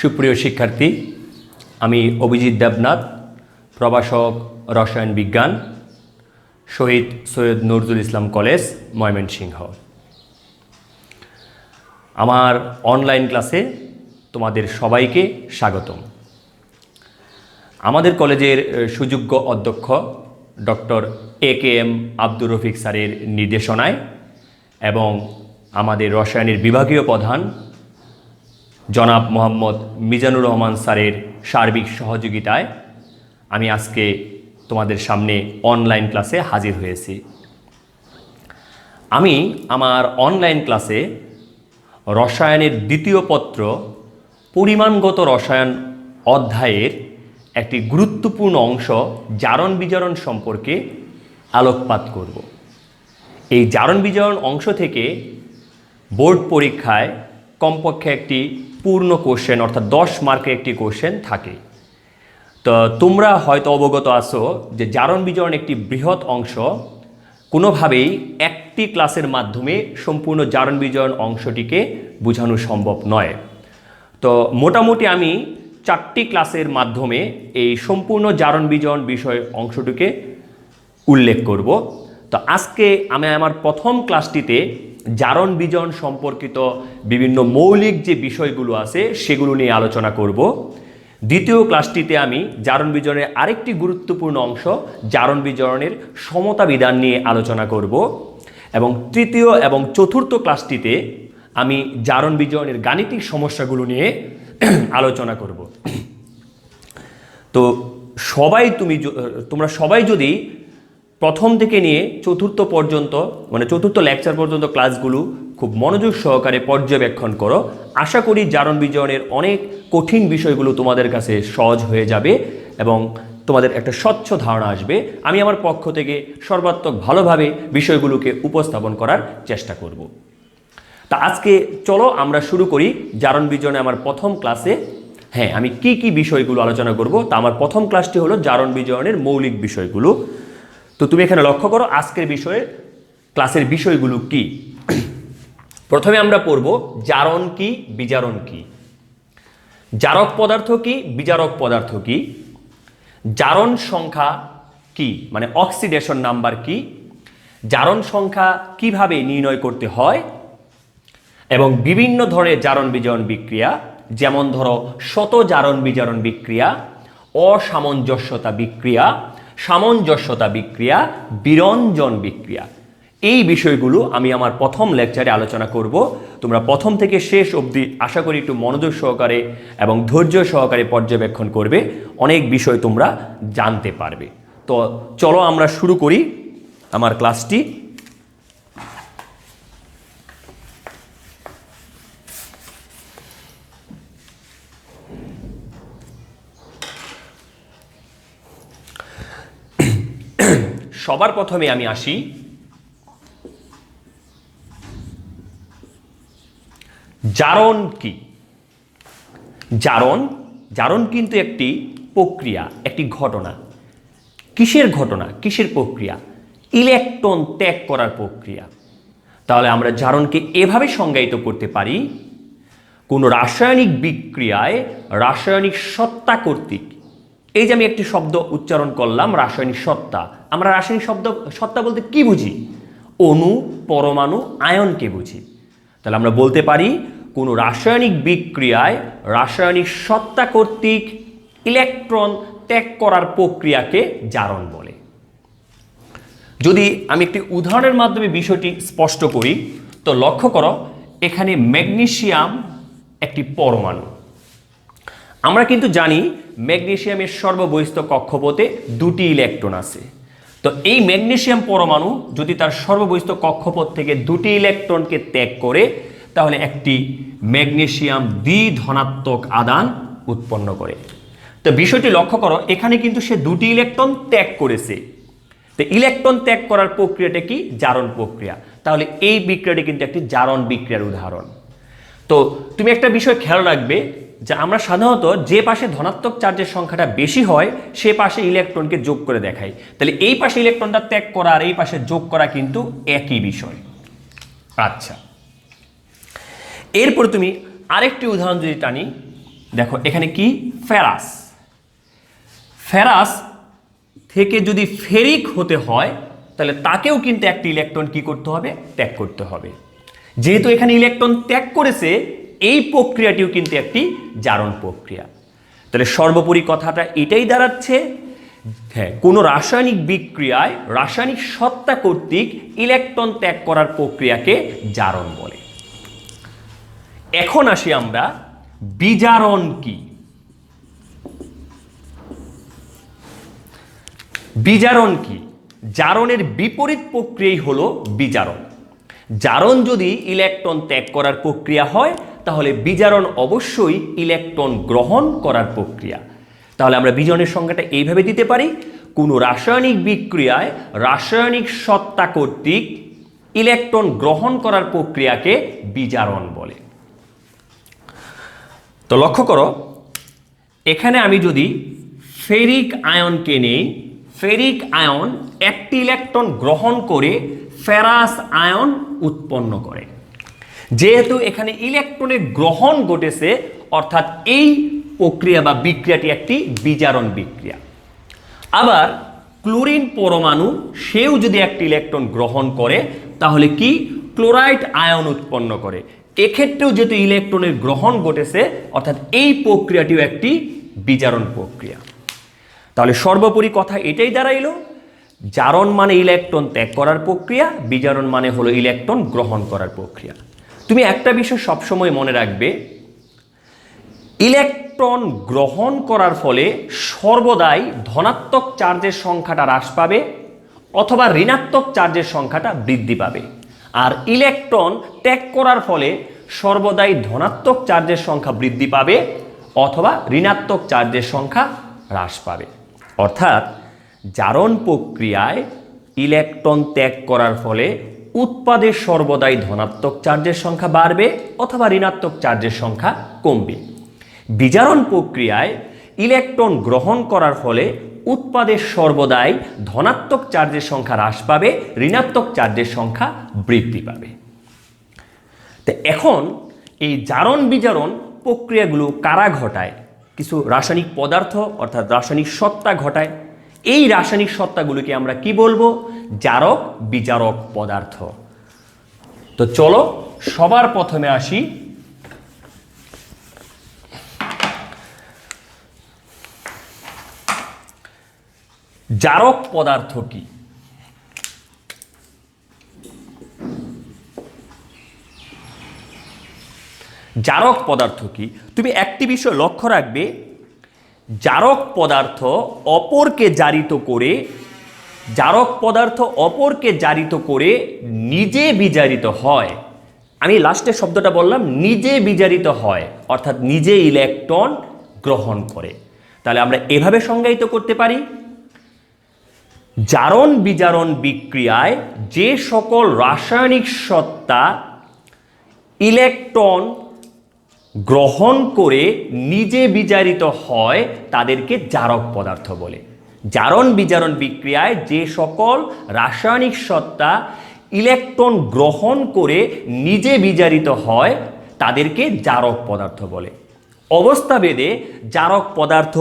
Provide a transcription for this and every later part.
সুপ্রিয় শিক্ষার্থী, আমি অভিজিৎ দেবনাথ, প্রভাষক রসায়ন বিজ্ঞান, শহীদ সৈয়দ নজরুল ইসলাম কলেজ, ময়মনসিংহ। আমার অনলাইন ক্লাসে তোমাদের সবাইকে স্বাগতম। আমাদের কলেজের সুযোগ্য অধ্যক্ষ ডক্টর AKM আব্দুর রফিক স্যারের নির্দেশনায় এবং আমাদের রসায়নের বিভাগীয় প্রধান জনাব মোহাম্মদ মিজানুর রহমান স্যারের সার্বিক সহযোগিতায় আমি আজকে তোমাদের সামনে অনলাইন ক্লাসে হাজির হয়েছি। আমি আমার অনলাইন ক্লাসে রসায়নের দ্বিতীয় পত্র পরিমাণগত রসায়ন অধ্যায়ের একটি গুরুত্বপূর্ণ অংশ জারণ বিজারণ সম্পর্কে আলোকপাত করব। এই জারণ বিজারণ অংশ থেকে বোর্ড পরীক্ষায় কমপক্ষে একটি পূর্ণ কোশ্চেন অর্থাৎ 10 মার্কের একটি কোশ্চেন থাকে। তো তোমরা হয়তো অবগত আছো যে জারণ বিজারণ একটি বৃহৎ অংশ, কোনোভাবেই একটি ক্লাসের মাধ্যমে সম্পূর্ণ জারণ বিজারণ অংশটিকে বোঝানো সম্ভব নয়। তো মোটামুটি আমি 4টি ক্লাসের মাধ্যমে এই সম্পূর্ণ জারণ বিজারণ বিষয় অংশটিকে উল্লেখ করব। তো আজকে আমি আমার প্রথম ক্লাসটিতে জারণ বিজারণ সম্পর্কিত বিভিন্ন মৌলিক যে বিষয়গুলো আছে সেগুলো নিয়ে আলোচনা করব। দ্বিতীয় ক্লাসটিতে আমি জারণ বিজারণের আরেকটি গুরুত্বপূর্ণ অংশ জারণ বিজারণের সমতা বিধান নিয়ে আলোচনা করব এবং তৃতীয় এবং চতুর্থ ক্লাসটিতে আমি জারণ বিজারণের গাণিতিক সমস্যাগুলো নিয়ে আলোচনা করব। তো তোমরা সবাই যদি প্রথম থেকে নিয়ে চতুর্থ পর্যন্ত চতুর্থ লেকচার পর্যন্ত ক্লাসগুলো খুব মনোযোগ সহকারে পর্যবেক্ষণ করো, আশা করি জারণ বিজারণের অনেক কঠিন বিষয়গুলো তোমাদের কাছে সহজ হয়ে যাবে এবং তোমাদের একটা স্বচ্ছ ধারণা আসবে। আমি আমার পক্ষ থেকে সর্বাত্মক ভালোভাবে বিষয়গুলোকে উপস্থাপন করার চেষ্টা করব। তা আজকে চলো আমরা শুরু করি জারণ বিজারণে আমার প্রথম ক্লাসে। আমি কি বিষয়গুলো আলোচনা করব, তা আমার প্রথম ক্লাসটি হলো জারণ বিজারণের মৌলিক বিষয়গুলো। তো তুমি এখানে লক্ষ্য করো আজকের ক্লাসের বিষয়গুলো কি। প্রথমে আমরা পড়ব জারণ কি, বিজারণ কি, জারক পদার্থ কি, বিজারক পদার্থ কি, জারণ সংখ্যা কি মানে অক্সিডেশন নাম্বার কি, জারণ সংখ্যা কিভাবে নির্ণয় করতে হয় এবং বিভিন্ন ধরনের জারণ বিজারণ বিক্রিয়া, যেমন ধরো শত জারণ বিজারণ বিক্রিয়া, অসামঞ্জস্যতা বিক্রিয়া, সামঞ্জস্যতা বিক্রিয়া, বিরঞ্জন বিক্রিয়া, এই বিষয়গুলো আমি আমার প্রথম লেকচারে আলোচনা করব। তোমরা প্রথম থেকে শেষ অবধি আশা করি একটু মনোযোগ সহকারে এবং ধৈর্য সহকারে পর্যবেক্ষণ করবে, অনেক বিষয় তোমরা জানতে পারবে। তো চলো আমরা শুরু করি আমার ক্লাসটি। সবার প্রথমে আমি আসি জারণ কি। জারণ কিন্তু একটি প্রক্রিয়া, একটি ঘটনা। কিসের ঘটনা, কিসের প্রক্রিয়া? ইলেকট্রন ত্যাগ করার প্রক্রিয়া। তাহলে আমরা জারণকে এভাবে সংজ্ঞায়িত করতে পারি, কোনো রাসায়নিক বিক্রিয়ায় রাসায়নিক সত্তা কর্তৃক, এই যে আমি একটি শব্দ উচ্চারণ করলাম রাসায়নিক সত্তা, আমরা রাসায়নিক সত্তা বলতে কি বুঝি? অণু, পরমাণু, আয়নকে বুঝি। তাহলে আমরা বলতে পারি কোনো রাসায়নিক বিক্রিয়ায় রাসায়নিক সত্তা কর্তৃক ইলেকট্রন ত্যাগ করার প্রক্রিয়াকে জারণ বলে। যদি আমি একটি উদাহরণের মাধ্যমে বিষয়টি স্পষ্ট করি, তো লক্ষ্য করো এখানে ম্যাগনেসিয়াম একটি পরমাণু। আমরা কিন্তু জানি ম্যাগনেসিয়ামের সর্ববহিস্থ কক্ষপথে 2টি ইলেকট্রন আছে। তো এই ম্যাগনেসিয়াম পরমাণু যদি তার সর্ববহিস্থ কক্ষপথ থেকে 2টি ইলেকট্রনকে ত্যাগ করে, তাহলে একটি ম্যাগনেসিয়াম দ্বিধনাত্মক আধান উৎপন্ন করে। তো বিষয়টি লক্ষ্য করো এখানে কিন্তু সে 2টি ইলেকট্রন ত্যাগ করেছে। তো ইলেকট্রন ত্যাগ করার প্রক্রিয়াটা কি? জারণ প্রক্রিয়া। তাহলে এই বিক্রিয়াটি কিন্তু একটি জারণ বিক্রিয়ার উদাহরণ। তো তুমি একটা বিষয় খেয়াল রাখবে যে আমরা সাধারণত যে পাশে ধনাত্মক চার্জের সংখ্যাটা বেশি হয় সে পাশে ইলেকট্রনকে যোগ করে দেখাই। তাহলে এই পাশে ইলেকট্রনটা ত্যাগ করা আর এই পাশে যোগ করা কিন্তু একই বিষয়। আচ্ছা, এরপর তুমি আরেকটি উদাহরণ যদি টানি, দেখো এখানে কি ফেরাস, ফেরাস থেকে যদি ফেরিক হতে হয় তাহলে তাকেও কিন্তু একটি ইলেকট্রন কি করতে হবে, ত্যাগ করতে হবে। যেহেতু এখানে ইলেকট্রন ত্যাগ করেছে, এই প্রক্রিয়াটিও কিন্তু একটি জারণ প্রক্রিয়া। তাহলে সর্বোপরি কথাটা এটাই দাঁড়াচ্ছে, হ্যাঁ, কোনো রাসায়নিক বিক্রিয়ায় রাসায়নিক সত্তা কর্তৃক ইলেকট্রন ত্যাগ করার প্রক্রিয়াকে জারণ বলে। এখন আসি আমরা বিজারণ কি। বিজারণ কি? জারণের বিপরীত প্রক্রিয়াই হলো বিজারণ। জারণ যদি ইলেকট্রন ত্যাগ করার প্রক্রিয়া হয়, তাহলে বিজারণ অবশ্যই ইলেকট্রন গ্রহণ করার প্রক্রিয়া। তাহলে আমরা বিজারণের সংজ্ঞাটা এইভাবে দিতে পারি, কোনো রাসায়নিক বিক্রিয়ায় রাসায়নিক সত্তা কর্তৃক ইলেকট্রন গ্রহণ করার প্রক্রিয়াকে বিজারণ বলে। তো লক্ষ্য করো, এখানে আমি যদি ফেরিক আয়নকে নেই, ফেরিক আয়ন একটি ইলেকট্রন গ্রহণ করে ফেরাস আয়ন উৎপন্ন করে। যেহেতু এখানে ইলেকট্রনের গ্রহণ ঘটেছে, অর্থাৎ এই প্রক্রিয়া বা বিক্রিয়াটি একটি বিজারণ বিক্রিয়া। আবার ক্লোরিন পরমাণু, সেও যদি একটি ইলেকট্রন গ্রহণ করে তাহলে কি ক্লোরাইড আয়ন উৎপন্ন করে। এক্ষেত্রেও যেহেতু ইলেকট্রনের গ্রহণ ঘটেছে, অর্থাৎ এই প্রক্রিয়াটিও একটি বিজারণ প্রক্রিয়া। তাহলে সর্বোপরি কথা এটাই দাঁড়াইলো, জারণ মানে ইলেকট্রন ত্যাগ করার প্রক্রিয়া, বিজারণ মানে হলো ইলেকট্রন গ্রহণ করার প্রক্রিয়া। তুমি একটা বিষয় সবসময় মনে রাখবে, ইলেকট্রন গ্রহণ করার ফলে সর্বদাই ধনাত্মক চার্জের সংখ্যাটা হ্রাস পাবে অথবা ঋণাত্মক চার্জের সংখ্যাটা বৃদ্ধি পাবে। আর ইলেকট্রন ত্যাগ করার ফলে সর্বদাই ধনাত্মক চার্জের সংখ্যা বৃদ্ধি পাবে অথবা ঋণাত্মক চার্জের সংখ্যা হ্রাস পাবে। অর্থাৎ জারণ প্রক্রিয়ায় ইলেকট্রন ত্যাগ করার ফলে উৎপাদের সর্বদাই ধনাত্মক চার্জের সংখ্যা বাড়বে অথবা ঋণাত্মক চার্জের সংখ্যা কমবে। বিজারণ প্রক্রিয়ায় ইলেকট্রন গ্রহণ করার ফলে উৎপাদের সর্বদাই ধনাত্মক চার্জের সংখ্যা হ্রাস পাবে, ঋণাত্মক চার্জের সংখ্যা বৃদ্ধি পাবে। তো এখন এই জারণ বিজারণ প্রক্রিয়াগুলো কারা ঘটায়? কিছু রাসায়নিক পদার্থ অর্থাৎ রাসায়নিক সত্তা ঘটায়। এই রাসায়নিক সত্তাগুলোকে আমরা কি বলবো? জারক বিজারক পদার্থ। তো চলো সবার প্রথমে আসি জারক পদার্থ কি। জারক পদার্থ কি? তুমি একটি বিষয় লক্ষ্য রাখবে, জারক পদার্থ অপরকে জারিত করে, জারক পদার্থ অপরকে জারিত করে নিজে বিজারিত হয়। আমি লাস্টের শব্দটা বললাম, নিজে বিজারিত হয়, অর্থাৎ নিজে ইলেকট্রন গ্রহণ করে। তাহলে আমরা এভাবে সংজ্ঞায়িত করতে পারি, জারণ বিজারণ বিক্রিয়ায় যে সকল রাসায়নিক সত্তা ইলেকট্রন গ্রহণ করে নিজে বিজারিত হয় তাদেরকে জারক পদার্থ বলে। জারণ বিজারণ বিক্রিয়ায় যে সকল রাসায়নিক সত্তা ইলেকট্রন গ্রহণ করে নিজে বিজারিত হয় তাদেরকে জারক পদার্থ বলে। অবস্থাভেদে জারক পদার্থ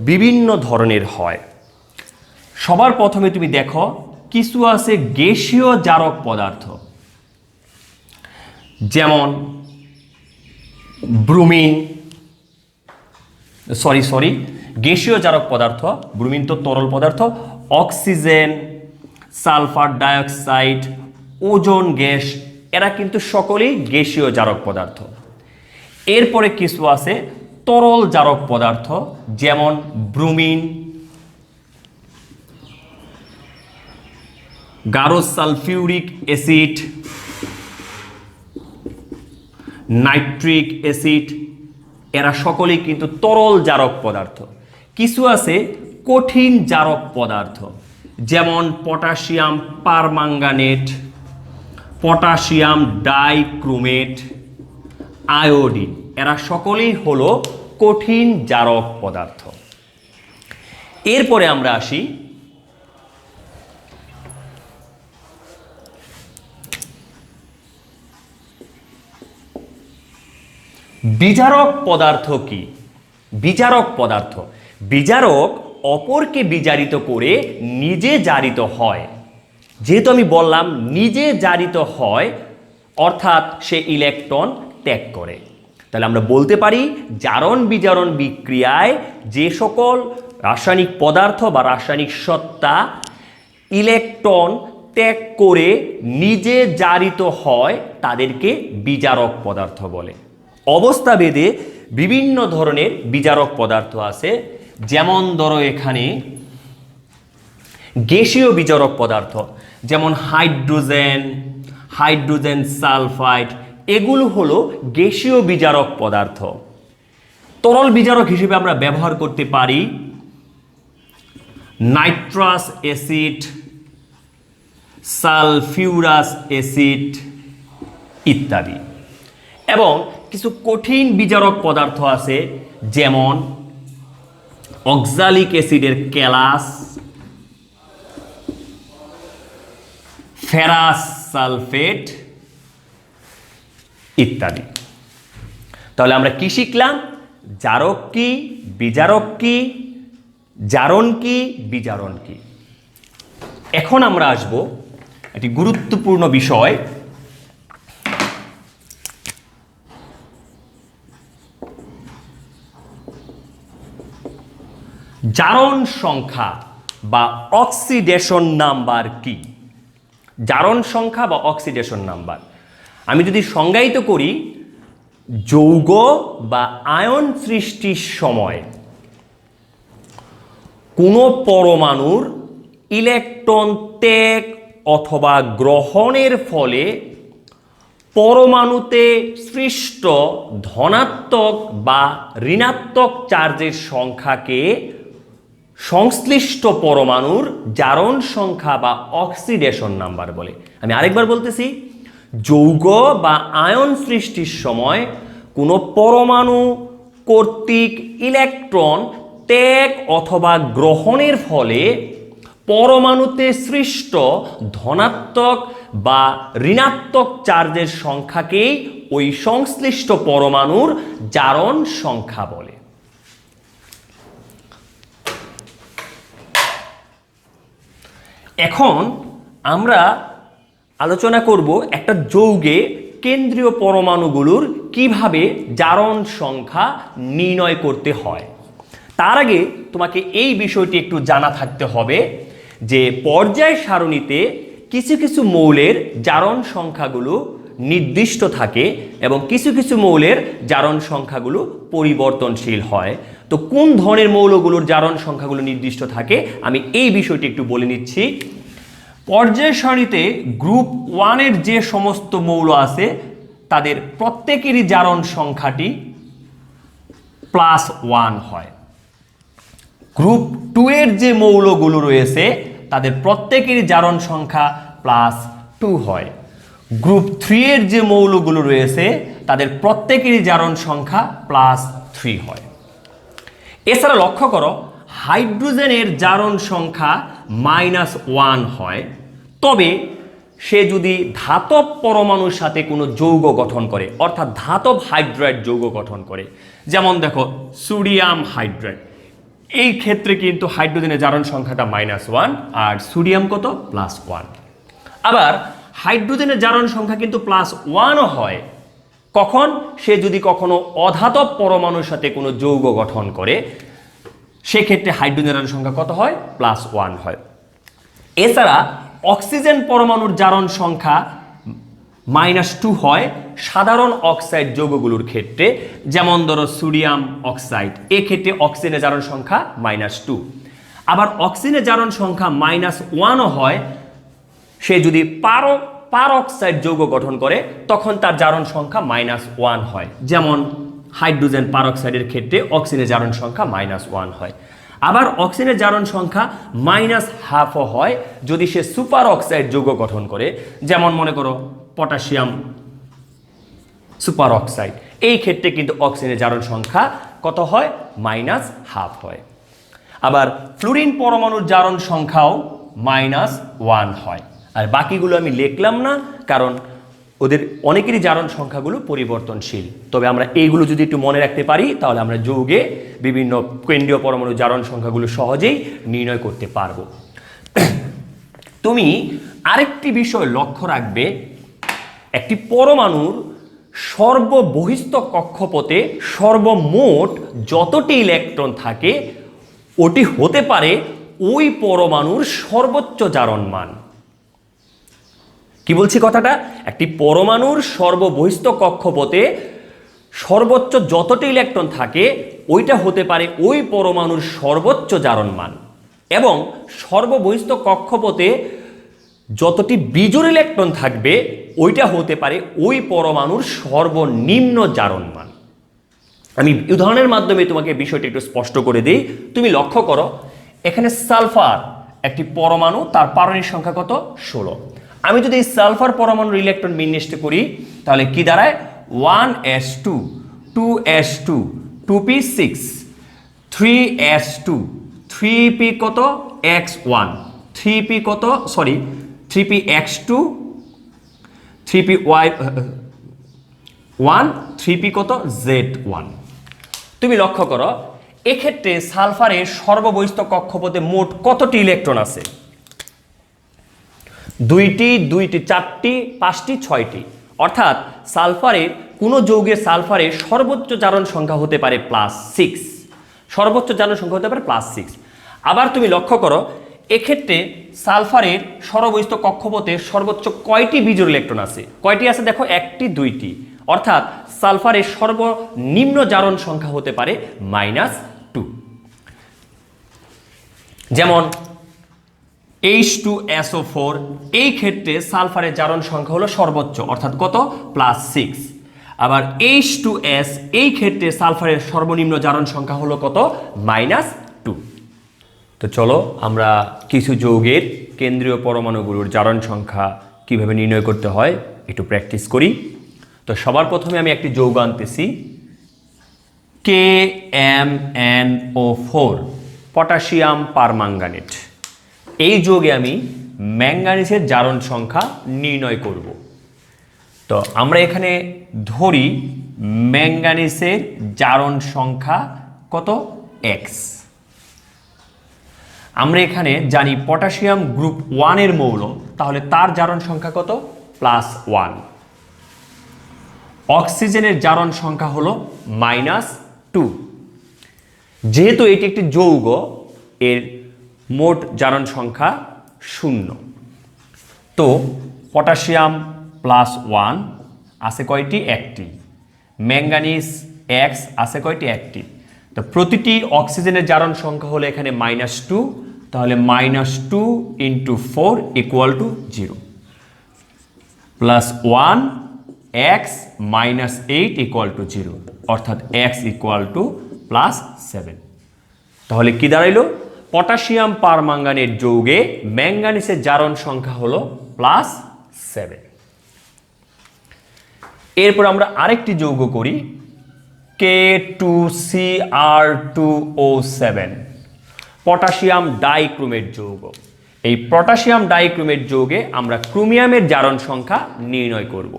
বিভিন্ন ধরনের হয়। সবার প্রথমে তুমি দেখো, কিছু আছে গ্যাসীয় জারক পদার্থ, যেমন ব্রোমিন, গ্যাসীয় জারক পদার্থ, ব্রোমিন তো তরল পদার্থ, oxygen, sulphur dioxide, ozone gas, এরা কিন্তু সকলেই গ্যাসীয় জারক পদার্থ। এরপরে কিছু আছে তরল জারক পদার্থ, যেমন ব্রোমিন, গাঢ় সালফিউরিক অ্যাসিড, নাইট্রিক অ্যাসিড, এরা সকলেই কিন্তু তরল জারক পদার্থ। কিছু আছে কঠিন জারক পদার্থ, যেমন potassium permanganate, potassium dichromate, iodine, এরা সকলেই হলো কঠিন জারক পদার্থ। এরপরে আমরা আসি বিজারক পদার্থ কি। বিজারক পদার্থ, বিজারক অপরকে বিজারিত করে নিজে জারিত হয়। যেহেতু আমি বললাম নিজে জারিত হয়, অর্থাৎ সে ইলেকট্রন ত্যাগ করে, তাহলে আমরা বলতে পারি জারণ বিজারণ বিক্রিয়ায় যে সকল রাসায়নিক পদার্থ বা রাসায়নিক সত্তা ইলেকট্রন ত্যাগ করে নিজে জারিত হয় তাদেরকে বিজারক পদার্থ বলে। অবস্থাভেদে বিভিন্ন ধরনের বিজারক পদার্থ আছে, যেমন ধরো এখানে গ্যাসীয় বিজারক পদার্থ, যেমন হাইড্রোজেন, হাইড্রোজেন সালফাইড, এগুলো হলো গ্যাসীয় বিজারক পদার্থ। তরল বিজারক হিসেবে আমরা ব্যবহার করতে পারি নাইট্রাস অ্যাসিড, সালফিউরাস অ্যাসিড ইত্যাদি। এবং কিছু কঠিন বিজারক পদার্থ আছে, যেমন অক্সালিক অ্যাসিডের ক্যালাস, ফেরাস সালফেট ইত্যাদি। তাহলে আমরা কি শিখলাম? জারক কি, বিজারক কি, জারণ কি, বিজারণ কি। এখন আমরা আসব একটি গুরুত্বপূর্ণ বিষয়, জারণ সংখ্যা বা অক্সিডেশন নাম্বার কি। জারণ সংখ্যা বা অক্সিডেশন নাম্বার আমি যদি সংজ্ঞায়িত করি, যৌগ বা আয়ন সৃষ্টির সময় কোনো পরমাণুর ইলেকট্রন ত্যাগ অথবা গ্রহণের ফলে পরমাণুতে সৃষ্ট ধনাত্মক বা ঋণাত্মক চার্জের সংখ্যাকে সংশ্লিষ্ট পরমাণুর জারণ সংখ্যা বা অক্সিডেশন নাম্বার বলে। আমি আরেকবার বলতেছি, যৌগ বা আয়ন সৃষ্টির সময় কোনো পরমাণু কর্তৃক ইলেকট্রন ত্যাগ অথবা গ্রহণের ফলে পরমাণুতে সৃষ্ট ধনাত্মক বা ঋণাত্মক চার্জের সংখ্যাকেই ওই সংশ্লিষ্ট পরমাণুর জারণ সংখ্যা বলে। এখন আমরা আলোচনা করব একটা যৌগে কেন্দ্রীয় পরমাণুগুলোর কিভাবে জারণ সংখ্যা নির্ণয় করতে হয়। তার আগে তোমাকে এই বিষয়টি একটু জানা থাকতে হবে যে পর্যায় সারণীতে কিছু কিছু মৌলের জারণ সংখ্যাগুলো নির্দিষ্ট থাকে এবং কিছু কিছু মৌলের জারণ সংখ্যাগুলো পরিবর্তনশীল হয়। তো কোন ধরনের মৌলগুলোর জারণ সংখ্যাগুলো নির্দিষ্ট থাকে আমি এই বিষয়টি একটু বলে নিচ্ছি। পর্যায় সারণীতে গ্রুপ 1-এর যে সমস্ত মৌল আছে তাদের প্রত্যেকেরই জারণ সংখ্যাটি +1 হয়। গ্রুপ 2-এর যে মৌলগুলো রয়েছে তাদের প্রত্যেকেরই জারণ সংখ্যা +2 হয়। গ্রুপ 3-এর যে মৌলগুলো রয়েছে তাদের প্রত্যেকেরই জারণ সংখ্যা +3 হয়। এছাড়া লক্ষ্য করো, হাইড্রোজেনের জারণ সংখ্যা -1 হয়, তবে সে যদি ধাতব পরমাণুর সাথে কোনো যৌগ গঠন করে, অর্থাৎ ধাতব হাইড্রাইড যৌগ গঠন করে, যেমন দেখো সোডিয়াম হাইড্রাইড, এই ক্ষেত্রে কিন্তু হাইড্রোজেনের জারণ সংখ্যাটা -1 আর সোডিয়াম কত +1। আবার হাইড্রোজেনের জারণ সংখ্যা কিন্তু +1 হয় কখন? সে যদি কখনো অধাতব পরমাণুর সাথে কোনো যৌগ গঠন করে, সেক্ষেত্রে হাইড্রোজেনের জারণ সংখ্যা কত হয়? +1 হয়। এছাড়া অক্সিজেন পরমাণুর জারণ সংখ্যা -2 হয় সাধারণ অক্সাইড যৌগগুলোর ক্ষেত্রে, যেমন ধরো সোডিয়াম অক্সাইড, এক্ষেত্রে অক্সিজেনের জারণ সংখ্যা -2। আবার অক্সিজেনের জারণ সংখ্যা -1 হয় সে যদি পারঅক্সাইড যৌগ গঠন করে, তখন তার জারণ সংখ্যা -1 হয়, যেমন হাইড্রোজেন পারঅক্সাইডের ক্ষেত্রে অক্সিজেনের জারণ সংখ্যা -1 হয়। আবার অক্সিজেনের জারণ সংখ্যা -1/2 হয় যদি সে সুপার অক্সাইড যৌগ গঠন করে, যেমন মনে করো পটাশিয়াম সুপার অক্সাইড, এই ক্ষেত্রে কিন্তু অক্সিজেনের জারণ সংখ্যা কত হয়? -1/2 হয়। আবার ফ্লুরিন পরমাণুর জারণ সংখ্যাও -1 হয়। আর বাকিগুলো আমি লিখলাম না, কারণ ওদের অনেকেরই জারণ সংখ্যাগুলো পরিবর্তনশীল। তবে আমরা এইগুলো যদি একটু মনে রাখতে পারি তাহলে আমরা যৌগে বিভিন্ন কেন্দ্রীয় পরমাণু জারণ সংখ্যাগুলো সহজেই নির্ণয় করতে পারবো। তুমি আরেকটি বিষয় লক্ষ্য রাখবে, একটি পরমাণুর সর্ববহিস্থ কক্ষপথে সর্বমোট যতটি ইলেকট্রন থাকে ওটি হতে পারে ওই পরমাণুর সর্বোচ্চ জারণ মান। কি বলছি কথাটা? একটি পরমাণুর সর্ববহিস্থ কক্ষপথে সর্বোচ্চ যতটি ইলেকট্রন থাকে ওইটা হতে পারে ওই পরমাণুর সর্বোচ্চ জারণ মান, এবং সর্ববহিস্থ কক্ষপথে যতটি বিজোড় ইলেকট্রন থাকবে ওইটা হতে পারে ওই পরমাণুর সর্বনিম্ন জারণ মান। আমি উদাহরণের মাধ্যমে তোমাকে বিষয়টি একটু স্পষ্ট করে দিই। তুমি লক্ষ্য করো, এখানে সালফার একটি পরমাণু, তার পারমাণবিক সংখ্যা কত? 16। আমি যদি এই সালফার পরমাণুর ইলেকট্রন বিন্যস্ত করি তাহলে কি দাঁড়ায়? 1s2, 2s2, 2p6, 3s2, 3p কত? x1, 3p কত? সরি 3px2, 3py1, 3p কত? z1। তুমি লক্ষ্য করো এক্ষেত্রে সালফারের সর্ববহিস্থ কক্ষপথে মোট কতটি ইলেকট্রন আছে? 2টি, 2টি, 4টি, 5টি, 6টি। অর্থাৎ সালফারের কোনো যৌগের সালফারের সর্বোচ্চ জারণ সংখ্যা হতে পারে +6, সর্বোচ্চ জারণ সংখ্যা হতে পারে +6। আবার তুমি লক্ষ্য করো এক্ষেত্রে সালফারের সর্ববহিস্থ কক্ষপথে সর্বোচ্চ কয়টি বিজোড় ইলেকট্রন আছে? কয়টি আছে দেখো? 1টি, 2টি। অর্থাৎ সালফারের সর্বনিম্ন জারণ সংখ্যা হতে পারে -2। যেমন H2SO4, এই ক্ষেত্রে সালফারের জারণ সংখ্যা হলো সর্বোচ্চ, অর্থাৎ কত? +6। আবার H2S, এই ক্ষেত্রে সালফারের সর্বনিম্ন জারণ সংখ্যা হলো কত? -2। তো চলো আমরা কিছু যৌগের কেন্দ্রীয় পরমাণুগুলোর জারণ সংখ্যা কিভাবে নির্ণয় করতে হয় একটু প্র্যাকটিস করি। তো সবার প্রথমে আমি একটি যৌগ আনতেছি, KMnO4, পটাশিয়াম পারম্যাঙ্গানেট। এই যৌগে আমি ম্যাঙ্গানিজের জারণ সংখ্যা নির্ণয় করব। তো আমরা এখানে ধরি ম্যাঙ্গানিজের জারণ সংখ্যা কত? x। আমরা এখানে জানি পটাশিয়াম গ্রুপ 1 এর মৌল, তাহলে তার জারণ সংখ্যা কত? +1। অক্সিজেনের জারণ সংখ্যা হলো -2। যেহেতু এটি একটি যৌগ, এর মোট জারণ সংখ্যা 0। তো পটাশিয়াম +1 আছে কয়টি? 1টি। ম্যাঙ্গানিজ X আছে কয়টি? 1টি। তো প্রতিটি অক্সিজেনের জারণ সংখ্যা হলো এখানে -2, তাহলে -2 × 4 = 0, +1 x -8 = 0, অর্থাৎ x +7। তাহলে কি দাঁড়াইলো? পটাশিয়াম পারম্যাঙ্গানেট যৌগে ম্যাঙ্গানিজের জারণ সংখ্যা হলো +7। এরপর আমরা আরেকটি যৌগ করি, K2Cr2O7, পটাশিয়াম ডাইক্রোমেট যৌগ। এই পটাশিয়াম ডাইক্রোমেট যৌগে আমরা ক্রোমিয়ামের জারণ সংখ্যা নির্ণয় করব।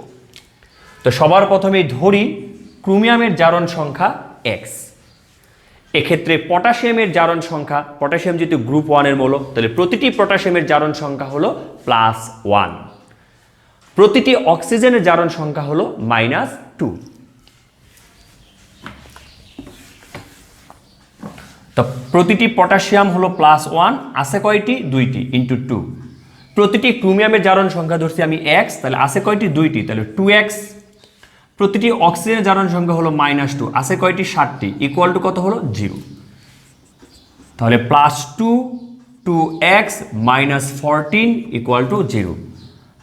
তো সবার প্রথমে ধরি ক্রোমিয়ামের জারণ সংখ্যা x। এক্ষেত্রে পটাশিয়ামের জারণ সংখ্যা, পটাশিয়াম যেহেতু গ্রুপ 1 এর মৌল, তাহলে প্রতিটি পটাশিয়ামের জারণ সংখ্যা হলো +1। প্রতিটি অক্সিজেনের জারণ সংখ্যা হলো -2। তো প্রতিটি পটাশিয়াম হলো +1, আছে কয়টি? 2টি, × 2। প্রতিটি ক্রোমিয়ামের জারণ সংখ্যা ধরছি আমি x, তাহলে আছে কয়টি? 2টি, তাহলে 2x। প্রতিটি অক্সিজেনের জারণ সংখ্যা হলো -2, আছে কয়টি? 7টি, = কত হলো? 0। তাহলে +2 2x - 14 = 0,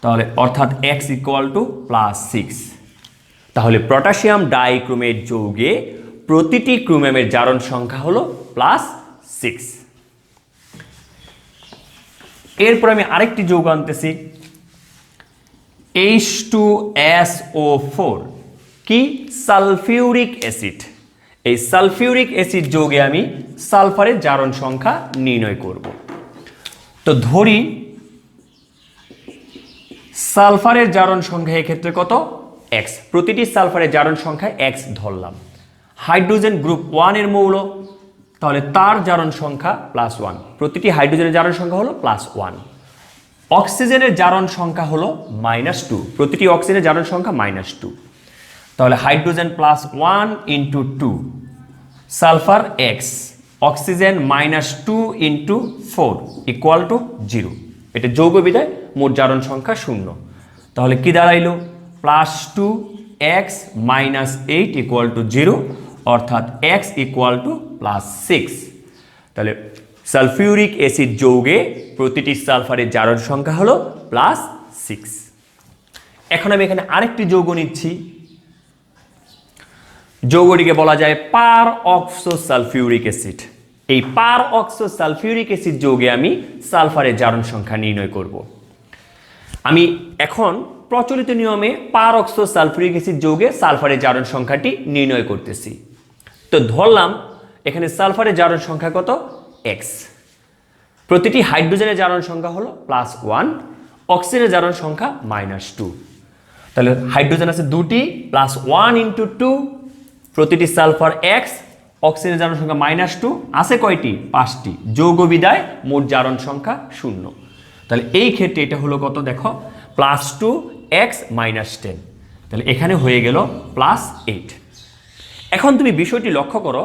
তাহলে অর্থাৎ x +6। তাহলে পটাশিয়াম ডাইক্রোমেট যৌগে প্রতিটি ক্রোমিয়ামের জারণ সংখ্যা হলো +6। এরপর আমি আরেকটি যৌগ আনতেছি, H2SO4, কি? Sulphuric acid. এই সালফিউরিক অ্যাসিড যৌগে আমি সালফারের জারণ সংখ্যা নির্ণয় করব। তো ধরি সালফারের জারণ সংখ্যা এক্ষেত্রে কত এক্স, প্রতিটি সালফারের জারণ সংখ্যা এক্স ধরলাম। হাইড্রোজেন গ্রুপ 1 এর মৌল, তাহলে তার জারণ সংখ্যা +1, প্রতিটি হাইড্রোজেনের জারণ সংখ্যা হলো +1। অক্সিজেনের জারণ সংখ্যা হলো -2, প্রতিটি অক্সিজেনের জারণ সংখ্যা -2, তাহলে হাইড্রোজেন +1 × 2, সালফার এক্স, অক্সিজেন -2 × 4 = 0। এটা যৌগ বিদায় মোট জারণ সংখ্যা 0। তাহলে কি দাঁড়াইলো +2x - 8 = 0, অর্থাৎ x = +6। তাহলে সালফিউরিক অ্যাসিড যৌগে প্রতিটি সালফারের জারণ সংখ্যা হলো +6। এখন আমি এখানে আরেকটি যৌগ নিচ্ছি, যৌগটিকে বলা যায় পার অক্সো সালফিউরিক অ্যাসিড। এই পার অক্সো সালফিউরিক অ্যাসিড যৌগে আমি সালফারের জারণ সংখ্যা নির্ণয় করব। আমি এখন প্রচলিত নিয়মে পার অক্সো সালফিউরিক অ্যাসিড যৌগে সালফারের জারণ সংখ্যাটি নির্ণয় করতেছি। তো ধরলাম এখানে সালফারের জারণ সংখ্যা কত এক্স, প্রতিটি হাইড্রোজেনের জারণ সংখ্যা হলো +1, অক্সিজেনের জারণ সংখ্যা -2। তাহলে হাইড্রোজেন আছে দুটি, +1 × 2, প্রতিটি সালফার এক্স, অক্সিজেনের জারণ সংখ্যা -2, আছে কয়টি 5টি, যৌগ বিদায় মোট জারণ সংখ্যা 0। তাহলে এই ক্ষেত্রে এটা হলো কত দেখো +2x - 10, তাহলে এখানে হয়ে গেল +8। এখন তুমি বিষয়টি লক্ষ্য করো,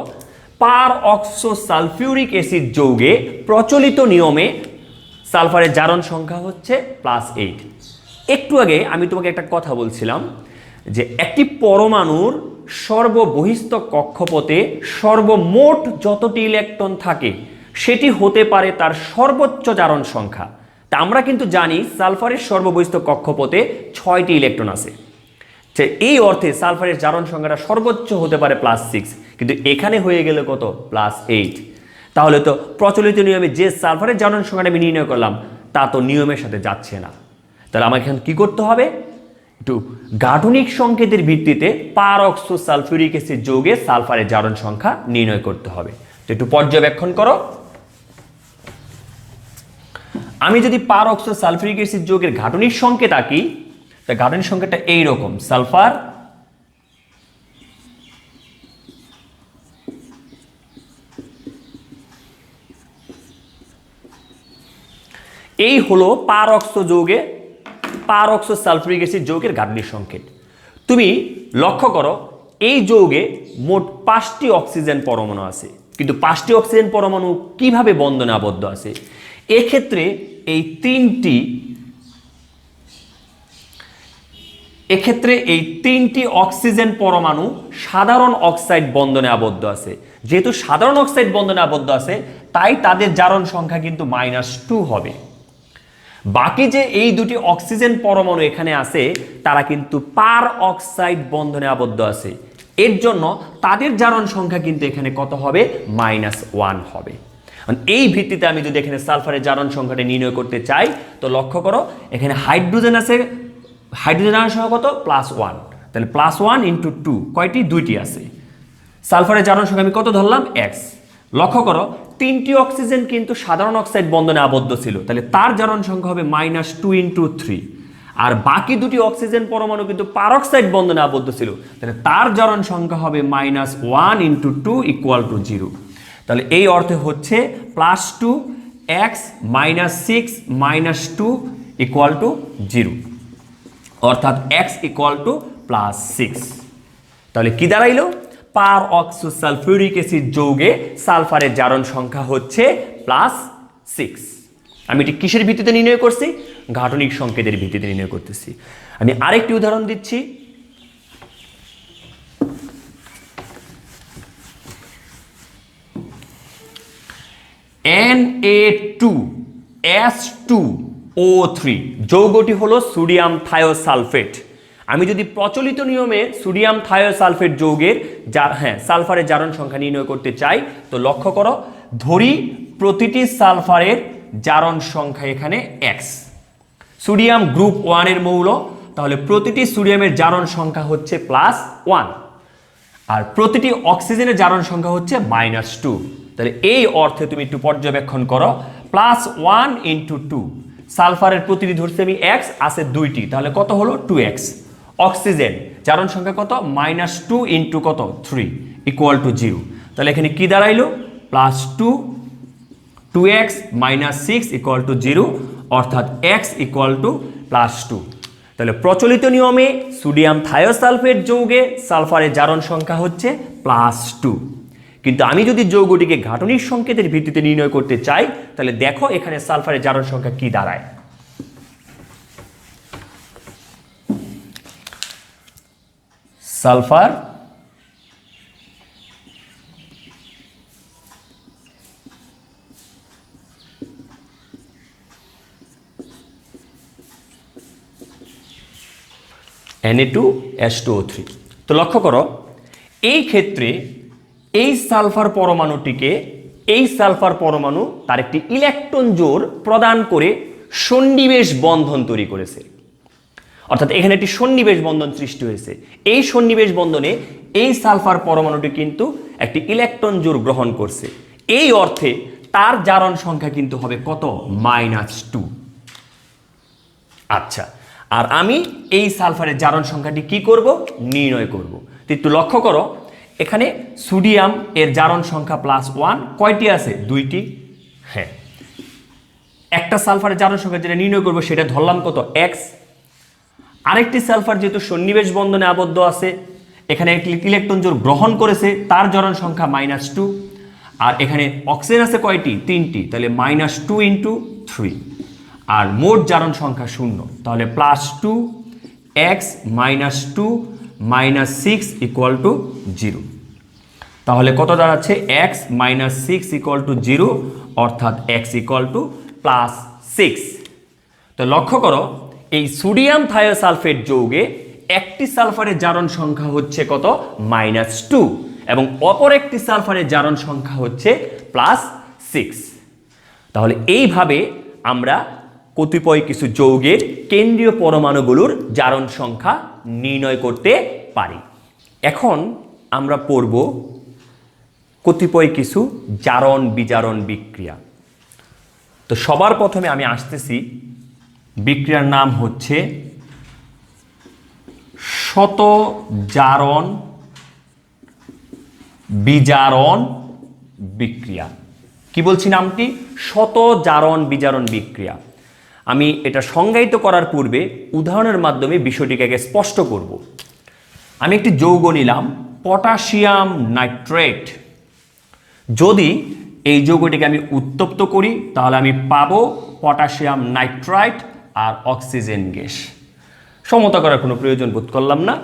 পার অক্সো সালফিউরিক অ্যাসিড যৌগে প্রচলিত নিয়মে সালফারের জারণ সংখ্যা হচ্ছে +8। একটু আগে আমি তোমাকে একটা কথা বলছিলাম যে একটি পরমাণুর সর্ববহিস্থ কক্ষপথে সর্বমোট যতটি ইলেকট্রন থাকে সেটি হতে পারে তার সর্বোচ্চ জারণ সংখ্যা। তা আমরা কিন্তু জানি সালফারের সর্ববহিস্থ কক্ষপথে 6টি ইলেকট্রন আছে, এই অর্থে সালফারের জারণ সংখ্যাটা সর্বোচ্চ হতে পারে +6, কিন্তু এখানে হয়ে গেল কত +8। তাহলে তো প্রচলিত নিয়মে যে সালফারের জারণ সংখ্যাটা আমি নির্ণয় করলাম তা তো নিয়মের সাথে যাচ্ছে না। তাহলে আমাকে এখন কি করতে হবে, একটু গাঠনিক সংকেতের ভিত্তিতে পার অক্সো সালফিউরিক অ্যাসিড যৌগে সালফারের জারণ সংখ্যা নির্ণয় করতে হবে। তো একটু পর্যবেক্ষণ করো, আমি যদি পার অক্সো সালফিউরিক অ্যাসিড যৌগের গাঠনিক সংকেত আঁকি, তা গাঠনিক সংকেতটা এইরকম, সালফার এই হলো পার অক্সো সালফিউরিক অ্যাসিড যৌগের গাঠনিক সংকেত। তুমি লক্ষ্য করো এই যৌগে মোট 5টি অক্সিজেন পরমাণু আছে, কিন্তু 5টি অক্সিজেন পরমাণু কিভাবে বন্ধনে আবদ্ধ আছে? এক্ষেত্রে এই তিনটি অক্সিজেন পরমাণু সাধারণ অক্সাইড বন্ধনে আবদ্ধ আছে। যেহেতু সাধারণ অক্সাইড বন্ধনে আবদ্ধ আছে তাই তাদের জারণ সংখ্যা কিন্তু -2 হবে। বাকি যে এই দুটি অক্সিজেন পরমাণু এখানে আছে তারা কিন্তু পার অক্সাইড বন্ধনে আবদ্ধ আছে, এর জন্য তাদের জারণ সংখ্যা কিন্তু এখানে কত হবে -1 হবে। এই ভিত্তিতে আমি যদি এখানে সালফারের জারণ সংখ্যাটা নির্ণয় করতে চাই তো লক্ষ্য করো এখানে হাইড্রোজেন আছে, হাইড্রোজেন জারণ সংখ্যা কত +1, তাহলে +1 × 2 কয়টি, 2টি আছে। সালফারের জারণ সংখ্যা আমি কত ধরলাম x। লক্ষ্য করো 3টি অক্সিজেন কিন্তু সাধারণ অক্সাইড বন্ধনে আবদ্ধ ছিল, তাহলে তার জারণ সংখ্যা হবে -2 × 3, আর বাকি দুটি অক্সিজেন পরমাণু কিন্তু পারঅক্সাইড বন্ধনে আবদ্ধ ছিল, তাহলে তার জারণ সংখ্যা হবে -1 × 2 = 0। তাহলে এই অর্থে হচ্ছে +2x - 6 - 2 = 0, অর্থাৎ x = +6। তাহলে কি দাঁড়াইলো, পার অক্সো সালফিউরিক অ্যাসিড যৌগে সালফারের জারণ সংখ্যা হচ্ছে +6। আমি এটি কিসের ভিত্তিতে নির্ণয় করছি? গাঠনিক সংকেতের ভিত্তিতে নির্ণয় করতেছি। আমি আরেকটি উদাহরণ দিচ্ছি। Na2S2O3 যৌগটি হলো সোডিয়াম থায়োসালফেট। আমি যদি প্রচলিত নিয়মে সোডিয়াম থায়োসালফেট যৌগের সালফারের জারণ সংখ্যা নির্ণয় করতে চাই তো লক্ষ্য করো, ধরি প্রতিটি সালফারের জারণ সংখ্যা এখানে x। সোডিয়াম গ্রুপ 1 এর মৌল, তাহলে প্রতিটি সোডিয়ামের জারণ সংখ্যা হচ্ছে +1, আর প্রতিটি অক্সিজেনের জারণ সংখ্যা হচ্ছে -2। তাহলে এই অর্থে তুমি একটু পর্যবেক্ষণ করো, +1 × 2, সালফারের প্রতিটি ধরছি আমি x, আছে 2টি, তাহলে কত হলো 2x। অক্সিজেন জারণ সংখ্যা কত, -2 ইন্টু কত 3 ইকুয়াল টু 0। তাহলে এখানে কি দাঁড়াইলো, +2 2x - 6 ইকুয়াল টু 0, অর্থাৎ x ইকুয়াল টু +2। তাহলে প্রচলিত নিয়মে সোডিয়াম থায়োসালফেট যৌগে সালফারের জারণ সংখ্যা হচ্ছে +2, কিন্তু আমি যদি যৌগটিকে গাঠনিক সংকেতের ভিত্তিতে নির্ণয় করতে চাই, তাহলে দেখো এখানে সালফারের জারণ সংখ্যা কি দাঁড়ায়। Sulphur Na2H2O3। তো লক্ষ্য করো এই ক্ষেত্রে এই সালফার পরমাণুটিকে, এই সালফার পরমাণু তার একটি ইলেকট্রন জোড় প্রদান করে সন্নিবেশ বন্ধন তৈরি করেছে, অর্থাৎ এখানে একটি সন্নিবেশ বন্ধন সৃষ্টি হয়েছে। এই সন্নিবেশ বন্ধনে এই সালফার পরমাণুটি কিন্তু একটি ইলেকট্রন জোড় গ্রহণ করছে, এই অর্থে তার জারণ সংখ্যা কিন্তু হবে কত, -2। আচ্ছা, আর আমি এই সালফারের জারণ সংখ্যাটি কি করব, নির্ণয় করব। তো একটু লক্ষ্য করো এখানে সোডিয়াম এর জারণ সংখ্যা +1, কয়টি আছে, 2টি। হ্যাঁ, একটা সালফারের জারণ সংখ্যা যেটা নির্ণয় করব সেটা ধরলাম কত, x। আরেকটি সালফার যেহেতু সন্নিবেশ বন্ধনে আবদ্ধ আছে, এখানে একটি ইলেকট্রন জোড় গ্রহণ করেছে, তার জারণ সংখ্যা -2। আর এখানে অক্সিজেন আছে কয়টি, 3টি, তাহলে -2 ইন্টু 3, আর মোট জারণ সংখ্যা 0, তাহলে +2 x - 2 - 6 ইকুয়াল টু 0। তাহলে কত দাঁড়াচ্ছে, x - 6 ইকুয়াল টু 0, অর্থাৎ x ইকুয়াল টু +6। তো লক্ষ্য করো এই সোডিয়াম থায়োসালফেট যৌগে একটি সালফারের জারণ সংখ্যা হচ্ছে কত, -2, এবং অপর একটি সালফারের জারণ সংখ্যা হচ্ছে +6। তাহলে এইভাবে আমরা কতিপয় কিছু যৌগের কেন্দ্রীয় পরমাণুগুলোর জারণ সংখ্যা নির্ণয় করতে পারি। এখন আমরা পড়ব কতিপয় কিছু জারণ বিজারণ বিক্রিয়া। তো সবার প্রথমে আমি আসতেছি, বিক্রিয়ার নাম হচ্ছে শত জারণ বিজারণ বিক্রিয়া। কি বলছি নামটি, শত জারণ বিজারণ বিক্রিয়া। আমি এটা সংজ্ঞায়িত করার পূর্বে উদাহরণের মাধ্যমে বিষয়টিকে আগে স্পষ্ট করব। আমি একটি যৌগ নিলাম পটাশিয়াম নাইট্রেট। যদি এই যৌগটিকে আমি উত্তপ্ত করি তাহলে আমি পাবো পটাশিয়াম নাইট্রাইট আর অক্সিজেন গ্যাস। সমতা করার কোনো প্রয়োজন বোধ করলাম না।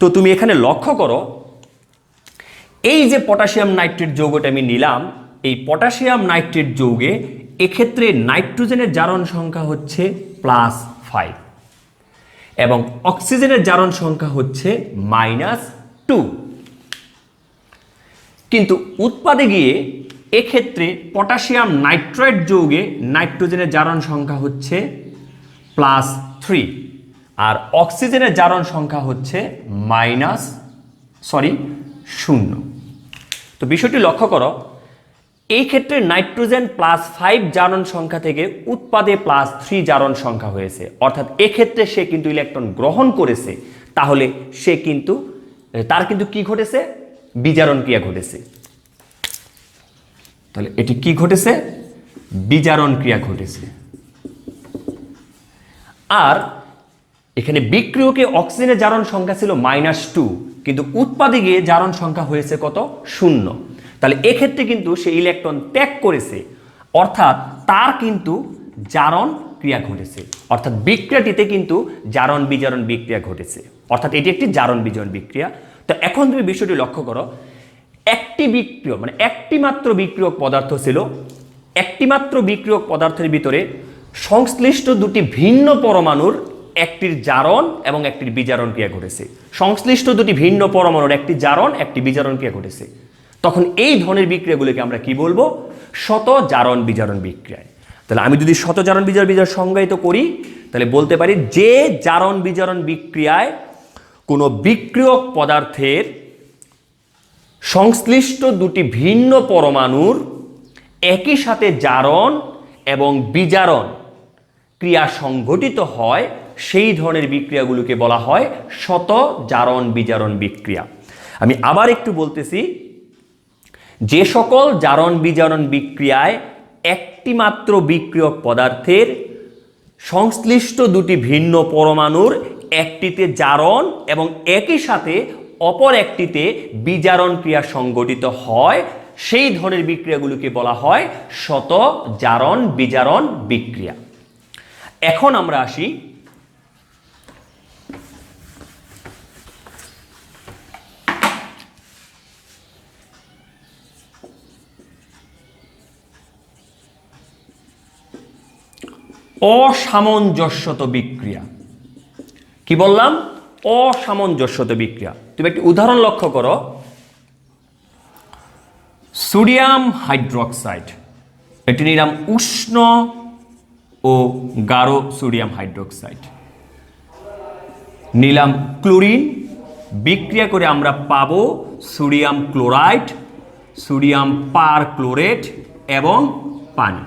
তো তুমি এখানে লক্ষ্য করো এই যে পটাশিয়াম নাইট্রেট যৌগটা আমি নিলাম, এই পটাশিয়াম নাইট্রেট যৌগে এক্ষেত্রে নাইট্রোজেনের জারণ সংখ্যা হচ্ছে +5 এবং অক্সিজেনের জারণ সংখ্যা হচ্ছে -2। কিন্তু উৎপাদে গিয়ে এক্ষেত্রে পটাশিয়াম নাইট্রেট যৌগে নাইট্রোজেনের জারণ সংখ্যা হচ্ছে +3 আর অক্সিজেনের জারণ সংখ্যা হচ্ছে -0। তো বিষয়টি লক্ষ্য করো এই ক্ষেত্রে নাইট্রোজেন +5 জারণ সংখ্যা থেকে উৎপাদে +3 জারণ সংখ্যা হয়েছে, অর্থাৎ এক্ষেত্রে সে কিন্তু ইলেকট্রন গ্রহণ করেছে, তাহলে সে কিন্তু তার কিন্তু কি ঘটেছে, বিজারণ ক্রিয়া ঘটেছে। তাহলে এটি কি ঘটেছে, বিজারণ ক্রিয়া ঘটেছে। আর এখানে বিক্রিয়কে অক্সিজেনের জারণ সংখ্যা ছিল -2, কিন্তু উৎপাদে গিয়ে জারণ সংখ্যা হয়েছে কত, 0। তাহলে এক্ষেত্রে কিন্তু সে ইলেকট্রন ত্যাগ করেছে, অর্থাৎ তার কিন্তু জারণ ক্রিয়া ঘটেছে, অর্থাৎ বিক্রিয়াটিতে কিন্তু জারণ বিজারণ বিক্রিয়া ঘটেছে, অর্থাৎ এটি একটি জারণ বিজারণ বিক্রিয়া। তো এখন তুমি বিষয়টি লক্ষ্য করো, একটি বিক্রিয়ক মানে একটি মাত্র বিক্রিয়ক পদার্থ ছিল, একটি মাত্র বিক্রিয়ক পদার্থের ভিতরে সংশ্লিষ্ট দুটি ভিন্ন পরমাণুর একটির জারণ এবং একটির বিজারণ ক্রিয়া ঘটেছে। সংশ্লিষ্ট দুটি ভিন্ন পরমাণুর একটি জারণ একটি বিজারণ ক্রিয়া ঘটেছে, তখন এই ধরনের বিক্রিয়াগুলোকে আমরা কি বলবো, শত জারণ বিজারণ বিক্রিয়ায়। তাহলে আমি যদি শত জারণ বিজারণ বিক্রিয়া সংজ্ঞায়িত করি তাহলে বলতে পারি যে জারণ বিজারণ বিক্রিয়ায় কোনো বিক্রিয়ক পদার্থের সংশ্লিষ্ট দুটি ভিন্ন পরমাণুর একই সাথে জারণ এবং বিজারণ ক্রিয়া সংঘটিত হয় সেই ধরনের বিক্রিয়াগুলোকে বলা হয় শত জারণ বিজারণ বিক্রিয়া। আমি আবার একটু বলতেছি, যে সকল জারণ বিজারণ বিক্রিয়ায় একটি মাত্র বিক্রিয়ক পদার্থের সংশ্লিষ্ট দুটি ভিন্ন পরমাণুর একটিতে জারণ এবং একই সাথে অপর একটিতে বিজারণ ক্রিয়া সংঘটিত হয় সেই ধরনের বিক্রিয়াগুলোকে বলা হয় শত জারণ বিজারণ বিক্রিয়া। এখন আমরা আসি অসামঞ্জস্যত বিক্রিয়া। কি বললাম? অসামঞ্জস্যত বিক্রিয়া। তুমি একটি উদাহরণ লক্ষ্য করো, সোডিয়াম হাইড্রোক্সাইড, এটি নিলাম উষ্ণ ও গাঢ় সোডিয়াম হাইড্রোক্সাইড, নিলাম ক্লোরিন, বিক্রিয়া করে আমরা পাবো সোডিয়াম ক্লোরাইড, সোডিয়াম পারক্লোরেট এবং পানি।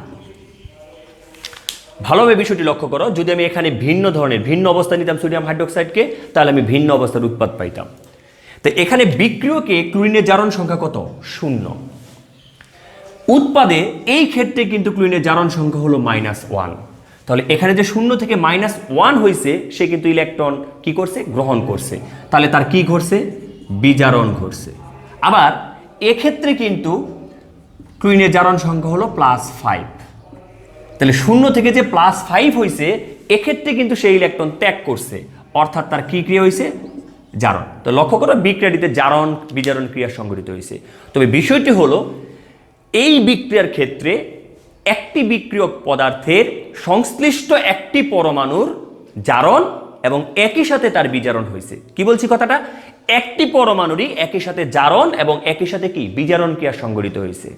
ভালোভাবে বিষয়টি লক্ষ্য করো, যদি আমি এখানে ভিন্ন ধরনের ভিন্ন অবস্থা নিতাম সোডিয়াম হাইড্রোক্সাইডকে, তাহলে আমি ভিন্ন অবস্থার উৎপাদ পাইতাম। তো এখানে বিক্রিয়কে ক্লোরিনের জারণ সংখ্যা কত? 0। উৎপাদে এই ক্ষেত্রে কিন্তু ক্লোরিনের জারণ সংখ্যা হলো -1। তাহলে এখানে যে 0 থেকে -1 হয়েছে, সে কিন্তু ইলেকট্রন কি করছে? গ্রহণ করছে। তাহলে তার কি ঘটছে? বিজারণ ঘটছে। আবার এক্ষেত্রে কিন্তু ক্লোরিনের জারণ সংখ্যা হলো +5। তাহলে 0 থেকে যে +5 হয়েছে, এক্ষেত্রে কিন্তু সেই ইলেকট্রন ত্যাগ করছে, অর্থাৎ তার কি ক্রিয়া হয়েছে? জারণ। তো লক্ষ্য করো, বিক্রিয়াটিতে জারণ বিজারণ ক্রিয়া সংঘটিত হয়েছে। তবে বিষয়টি হলো, এই বিক্রিয়ার ক্ষেত্রে একটি বিক্রিয়ক পদার্থের সংশ্লিষ্ট একটি পরমাণুর জারণ এবং একই সাথে তার বিজারণ হয়েছে। কি বলছি কথাটা? একটি পরমাণুরই একই সাথে জারণ এবং একই সাথে কি বিজারণ ক্রিয়া সংঘটিত হয়েছে।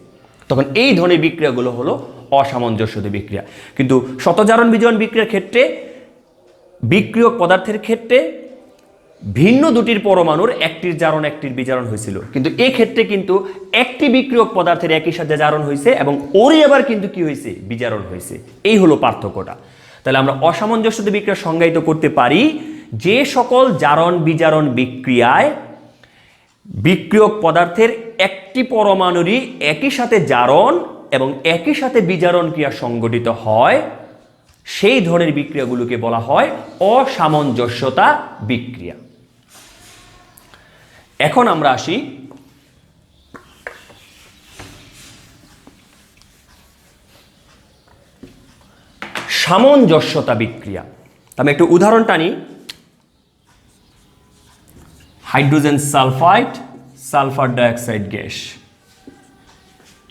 তখন এই ধরনের বিক্রিয়াগুলো হলো অসামঞ্জস্যত বিক্রিয়া। কিন্তু শতজারণ বিজারণ বিক্রিয়ার ক্ষেত্রে বিক্রিয়ক পদার্থের ক্ষেত্রে ভিন্ন দুটির পরমাণুর একটির জারণ একটির বিজারণ হয়েছিল, কিন্তু এই ক্ষেত্রে কিন্তু একটি বিক্রিয়ক পদার্থের একই সাথে জারণ হয়েছে এবং ওরই আবার কিন্তু কি হয়েছে? বিজারণ হয়েছে। এই হলো পার্থক্যটা। তাহলে আমরা অসামঞ্জস্যত বিক্রিয়া সংজ্ঞায়িত করতে পারি, যে সকল জারণ বিজারণ বিক্রিয়ায় বিক্রিয়ক পদার্থের একটি পরমাণুরই একই সাথে জারণ এবং একই সাথে বিজারণ ক্রিয়া সংঘটিত হয় সেই ধরনের বিক্রিয়াগুলোকে বলা হয় অসামঞ্জস্যতা বিক্রিয়া। এখন আমরা আসি সামঞ্জস্যতা বিক্রিয়া। আমি একটু উদাহরণ টানি। Hydrogen sulphide, sulphur dioxide gas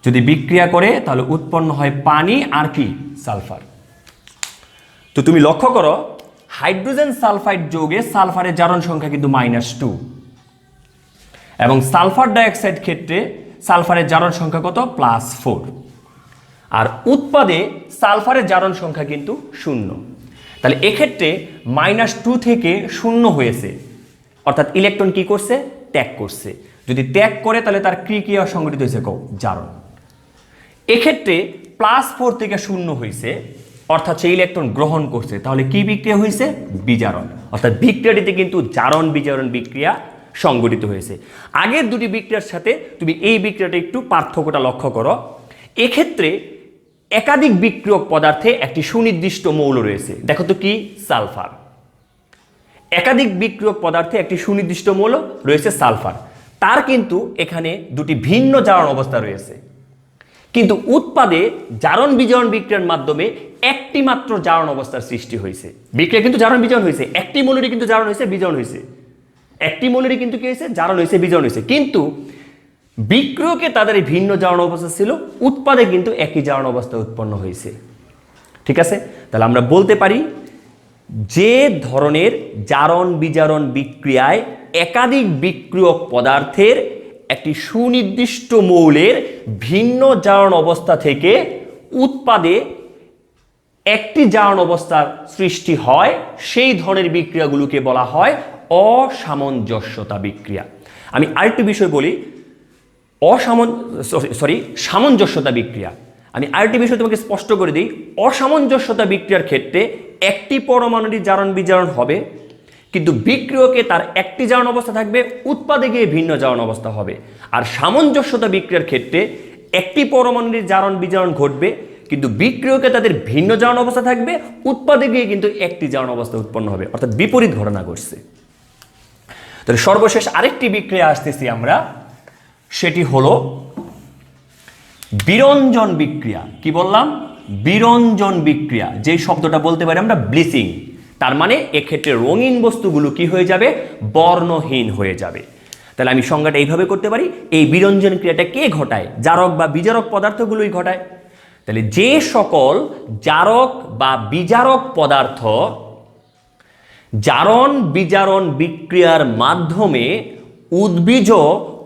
যদি বিক্রিয়া করে, তাহলে উৎপন্ন হয় পানি আর কি? সালফার। তো তুমি লক্ষ্য করো, হাইড্রোজেন সালফাইড যৌগে সালফারের জারণ সংখ্যা কিন্তু -2 এবং সালফার ডাইঅক্সাইড ক্ষেত্রে সালফারের জারণ সংখ্যা কত? +4। আর উৎপাদে সালফারের জারণ সংখ্যা কিন্তু 0। তাহলে এক্ষেত্রে -2 থেকে 0 হয়েছে, অর্থাৎ ইলেকট্রন কি করছে? ত্যাগ করছে। যদি ত্যাগ করে, তাহলে তার কি ক্রিয়া সংঘটিত হয়েছে? জারণ। এক্ষেত্রে +4 থেকে 0 হয়েছে, অর্থাৎ সেই ইলেকট্রন গ্রহণ করছে। তাহলে কি বিক্রিয়া হয়েছে? বিজারণ। অর্থাৎ বিক্রিয়াটিতে কিন্তু জারণ বিজারণ বিক্রিয়া সংঘটিত হয়েছে। আগের দুটি বিক্রিয়ার সাথে তুমি এই বিক্রিয়াটা একটু পার্থক্যটা লক্ষ্য করো। এক্ষেত্রে একাধিক বিক্রিয়ক পদার্থে একটি সুনির্দিষ্ট মৌল রয়েছে। দেখো তো কি? সালফার। একাধিক বিক্রিয়ক পদার্থে একটি সুনির্দিষ্ট মৌল রয়েছে সালফার। তার কিন্তু এখানে দুটি ভিন্ন জারণ অবস্থা রয়েছে, কিন্তু উৎপাদে জারণ বিজারণ বিক্রিয়ার মাধ্যমে একটি মাত্র জারণ অবস্থার সৃষ্টি হয়েছে। বিক্রিয়া কিন্তু জারণ বিজারণ হয়েছে, একটি মৌলেরই কিন্তু জারণ হয়েছে, বিজারণ হয়েছে। একটি মৌলেরই কিন্তু কি হয়েছে? জারণ হয়েছে, বিজারণ হয়েছে। কিন্তু বিক্রিয়কে তাদের ভিন্ন জারণ অবস্থা ছিল, উৎপাদে কিন্তু একই জারণ অবস্থা উৎপন্ন হয়েছে। ঠিক আছে? তাহলে আমরা বলতে পারি, যে ধরনের জারণ বিজারণ বিক্রিয়ায় একাধিক বিক্রিয়ক পদার্থের একটি সুনির্দিষ্ট মৌলের ভিন্ন জারণ অবস্থা থেকে উৎপাদে একটি জারণ অবস্থার সৃষ্টি হয়, সেই ধরনের বিক্রিয়াগুলোকে বলা হয় অসামঞ্জস্যতা বিক্রিয়া। আমি আরেকটি বিষয় বলি, সামঞ্জস্যতা বিক্রিয়া। আমি আরেকটি বিষয় তোমাকে স্পষ্ট করে দিই। অসামঞ্জস্যতা বিক্রিয়ার ক্ষেত্রে একটি পরমাণুরই জারণ বিজারণ হবে, কিন্তু বিক্রিয়কে তার একটি জারণ অবস্থা থাকবে, উৎপাদে গিয়ে ভিন্ন জারণ অবস্থা হবে। আর সামঞ্জস্যতা বিক্রিয়ার ক্ষেত্রে একটি পরমাণুরই জারণ বিজারণ ঘটবে, কিন্তু বিক্রিয়কে তাদের ভিন্ন জারণ অবস্থা থাকবে, উৎপাদে গিয়ে কিন্তু একটি জারণ অবস্থা উৎপন্ন হবে, অর্থাৎ বিপরীত ঘটনা ঘটছে। তাহলে সর্বশেষ আরেকটি বিক্রিয়া আসতেছি আমরা, সেটি হলো বিরঞ্জন বিক্রিয়া। কি বললাম? বিরঞ্জন বিক্রিয়া। যেই শব্দটা বলতে পারি আমরা ব্লিচিং, তার মানে এক্ষেত্রে রঙিন বস্তুগুলো কি হয়ে যাবে? বর্ণহীন হয়ে যাবে। তাহলে আমি সংজ্ঞাটা এইভাবে করতে পারি, এই বিরঞ্জন ক্রিয়াটা কে ঘটায়? জারক বা বিজারক পদার্থগুলোই ঘটায়। তাহলে যে সকল জারক বা বিজারক পদার্থ জারণ বিজারণ বিক্রিয়ার মাধ্যমে উদ্ভিজ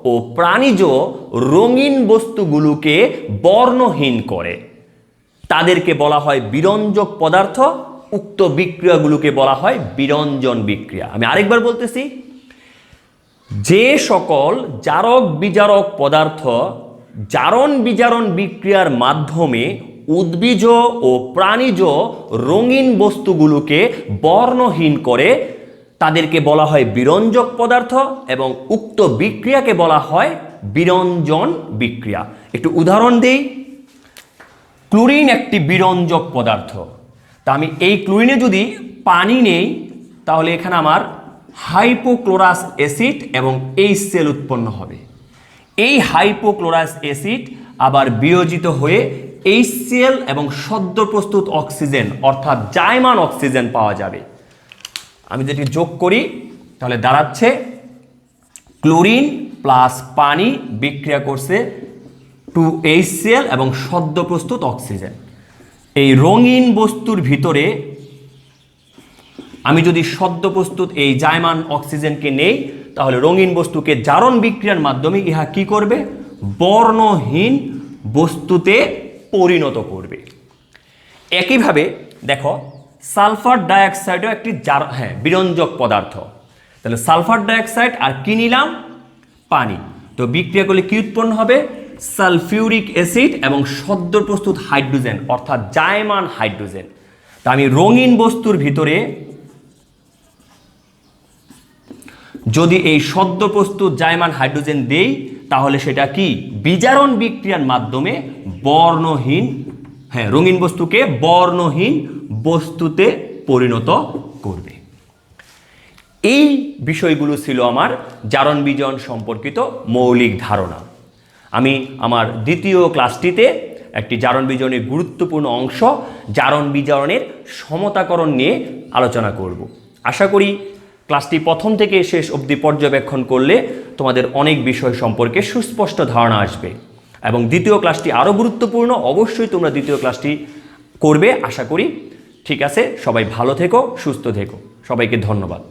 ও প্রাণীজ রঙিন বস্তুগুলোকে বর্ণহীন করে, তাদেরকে বলা হয় বিরঞ্জক পদার্থ। উক্ত বিক্রিয়াগুলোকে বলা হয় বিরঞ্জন বিক্রিয়া। আমি আরেকবার বলতেছি, যে সকল জারক বিজারক পদার্থ জারণ বিজারণ বিক্রিয়ার মাধ্যমে উদ্ভিজ ও প্রাণীজ রঙিন বস্তুগুলোকে বর্ণহীন করে, তাদেরকে বলা হয় বিরঞ্জক পদার্থ, এবং উক্ত বিক্রিয়াকে বলা হয় বিরঞ্জন বিক্রিয়া। একটু উদাহরণ দেই। ক্লোরিন একটি বিরঞ্জক পদার্থ। তা আমি এই ক্লোরিনে যদি পানি নেই, তাহলে এখানে আমার হাইপোক্লোরাস অ্যাসিড এবং HCl উৎপন্ন হবে। এই হাইপোক্লোরাস অ্যাসিড আবার বিয়োজিত হয়ে HCl এবং সদ্য প্রস্তুত অক্সিজেন অর্থাৎ জায়মান অক্সিজেন পাওয়া যাবে। আমি যদি যোগ করি তাহলে দাঁড়াচ্ছে ক্লোরিন প্লাস পানি বিক্রিয়া করছে 2HCl এবং সদ্য প্রস্তুত অক্সিজেন। এই রঙিন বস্তুর ভিতরে আমি যদি সদ্য প্রস্তুত এই জায়মান অক্সিজেনকে নেই, তাহলে রঙিন বস্তুকে জারণ বিক্রিয়ার মাধ্যমে ইহা কি করবে? বর্ণহীন বস্তুতে পরিণত করবে। একইভাবে দেখো, সালফার ডাইঅক্সাইডও একটি বিরঞ্জক পদার্থ। তাহলে সালফার ডাইঅক্সাইড আর কি নিলাম? পানি। তো বিক্রিয়া করলে কি উৎপন্ন হবে? সালফিউরিক অ্যাসিড এবং সদ্য প্রস্তুত হাইড্রোজেন অর্থাৎ জায়মান হাইড্রোজেন। তা আমি রঙিন বস্তুর ভিতরে যদি এই সদ্য প্রস্তুত জায়মান হাইড্রোজেন দেই, তাহলে সেটা কি? বিজারণ বিক্রিয়ার মাধ্যমে বর্ণহীন রঙিন বস্তুকে বর্ণহীন বস্তুতে পরিণত করবে। এই বিষয়গুলো ছিল আমার জারণ বিজারণ সম্পর্কিত মৌলিক ধারণা। আমি আমার দ্বিতীয় ক্লাসটিতে একটি জারণ বিজারণের গুরুত্বপূর্ণ অংশ জারণ বিজারণের সমতাকরণ নিয়ে আলোচনা করব। আশা করি ক্লাসটি প্রথম থেকে শেষ অবধি পর্যবেক্ষণ করলে তোমাদের অনেক বিষয় সম্পর্কে সুস্পষ্ট ধারণা আসবে, এবং দ্বিতীয় ক্লাসটি আরও গুরুত্বপূর্ণ। অবশ্যই তোমরা দ্বিতীয় ক্লাসটি করবে আশা করি। ঠিক আছে, সবাই ভালো থেকো, সুস্থ থেকো। সবাইকে ধন্যবাদ।